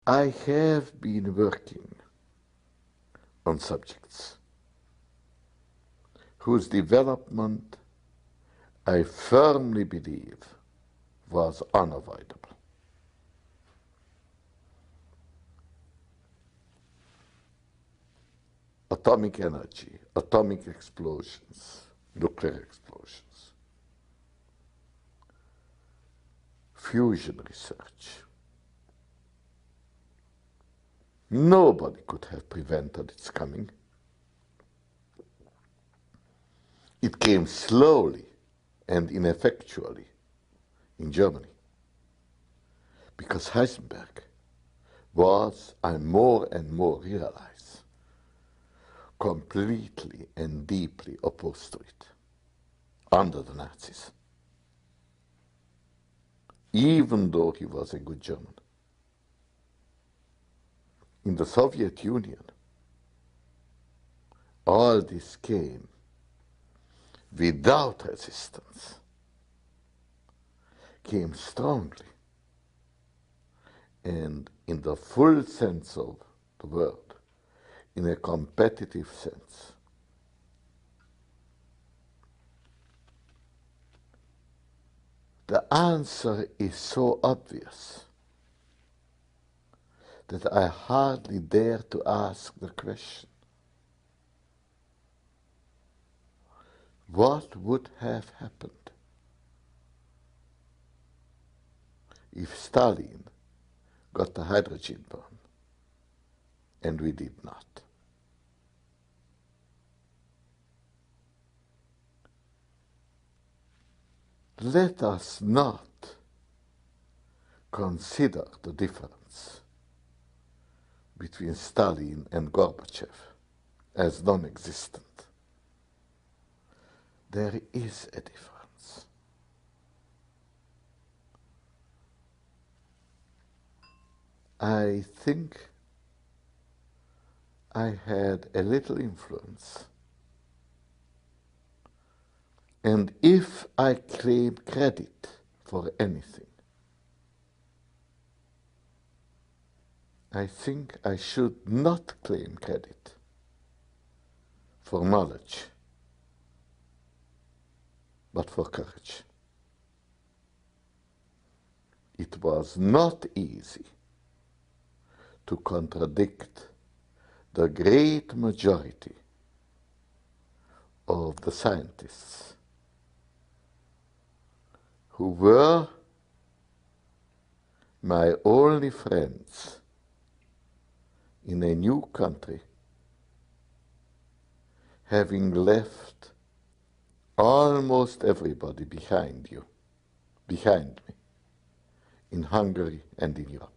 I have been working on subjects whose development I firmly believe was unavoidable. Atomic energy, atomic explosions, nuclear explosions, fusion research. Nobody could have prevented its coming. It came slowly and ineffectually in Germany, because Heisenberg was, I more and more realize, completely and deeply opposed to it under the Nazis, even though he was a good German. In the Soviet Union, all this came without resistance, came strongly, and in the full sense of the word, in a competitive sense. The answer is so obvious that I hardly dare to ask the question. What would have happened if Stalin got the hydrogen bomb and we did not? Let us not consider the difference between Stalin and Gorbachev as non-existent. There is a difference. I think I had a little influence. And if I claim credit for anything, I think I should not claim credit for knowledge, but for courage. It was not easy to contradict the great majority of the scientists who were my only friends in a new country, having left almost everybody behind me, in Hungary and in Europe.